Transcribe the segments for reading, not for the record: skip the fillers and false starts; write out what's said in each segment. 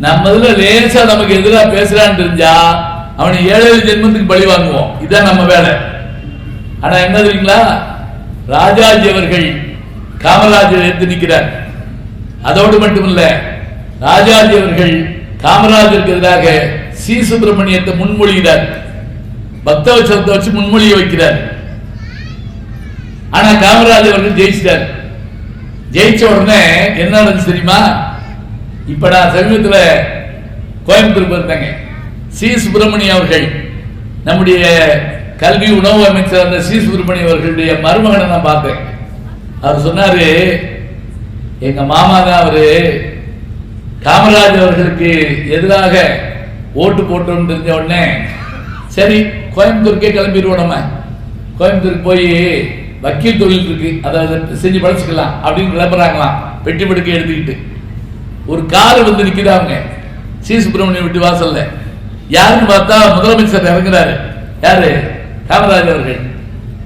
நம்ம இதுல லேசா நமக்கு எதிராக பேசுறான்னு தெரிஞ்சா அவனை 7 ஜென்மத்துக்கு பழி வாங்குவோம். இதான் நம்ம வேலை. ஆனா என்ன தெரியுங்களா, ராஜாஜி அவர்கள் காமராஜர் எடுத்து நிற்கிறார். அதோடு மட்டுமல்ல, ராஜாஜி அவர்கள் காமராஜருக்கு எதிராக சி சுப்பிரமணியத்தை முன்மொழிகிறார். பக்தவச்சலத்தை வச்சு முன்மொழிய வைக்கிறார். ஆனா காமராஜர் அவர்கள் ஜெயிச்சிட்டார். ஜெயிச்ச உடனே என்ன நடந்துச்சு தெரியுமா? இப்ப நான் சமீபத்தில் கோயம்புத்தூர் போயிருந்தாங்க. சி சுப்பிரமணியம் அவர்கள், நம்முடைய கல்வி உணவு அமைச்சர் அந்த சி சுப்பிரமணியம் அவர்களுடைய மருமகனை நான் பார்த்தேன். அவர் சொன்னாரு, எங்க மாமா தான் அவரு காமராஜர் அவர்களுக்கு எதிராக ஓட்டு போட்டோம்னு தெரிஞ்ச உடனே சரி கோயம்புத்தூருக்கே கிளம்பிடுவோம், நம்ம கோயம்புத்தூருக்கு போய் வக்கீல் தொழில் இருக்கு, அதை செஞ்சு பழச்சிக்கலாம் அப்படின்னு கிளம்புறாங்களாம். பெட்டி படுக்கை எடுத்துக்கிட்டு ஒரு கார் வந்து நிற்கிறாங்க சி சுப்பிரமணியம் வீட்டு வாசல்ல. யாருன்னு பார்த்தா முதலமைச்சர் இறங்குறாரு. யாரு? காமராஜர் அவர்கள்.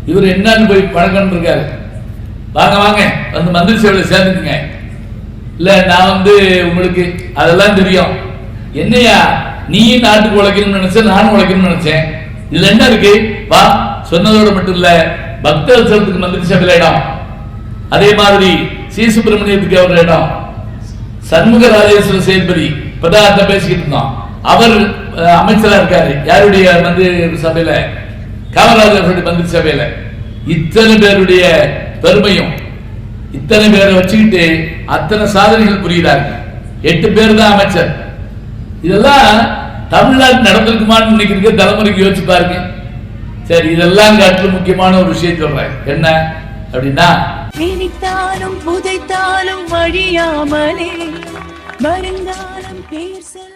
இவர் என்னன்னு போய் பழக்கம் இருக்காரு. வாங்க வாங்க வந்து மந்திரி சேவையில் சேர்ந்துக்குங்க. இல்ல நான் வந்து உங்களுக்கு அதெல்லாம் தெரியும். என்னையா நீ நாட்டுக்கு உழைக்கணும்னு நினைச்ச, நானும் உழைக்கணும்னு நினைச்சேன். இதுல என்ன இருக்கு? வா. சொன்னதோட மட்டும் இல்ல, பக்தவத்சலத்துக்கு மந்திரி சபையில இடம், அதே மாதிரி சி சுப்பிரமணியத்துக்கு அவர் இடம், சண்முக ராஜேஸ்வர சேதுபதி இப்பதான் பேசிக்கிட்டு இருந்தோம், அவர் அமைச்சரா இருக்காரு. யாருடைய மந்திரி சபையில? காமராஜர் மந்திரி சபையில. இத்தனை பேருடைய பெருமையும் இத்தனை பேரை வச்சுக்கிட்டு அத்தனை சாதனைகள் புரிகிறார்கள். 8 பேர் தான் அமைச்சர். இதெல்லாம் தமிழ்நாடு நடந்திருக்குமான்னு நினைக்கிறீங்க? தலைமுறைக்கு யோசிச்சு பாருங்க. சரி, இதெல்லாம் காட்டிலும் முக்கியமான ஒரு விஷயம் சொல்றேன். என்ன அப்படின்னா, நினைத்தாலும் புதைத்தாலும் வழியாமலே வருங்காலம் பேர்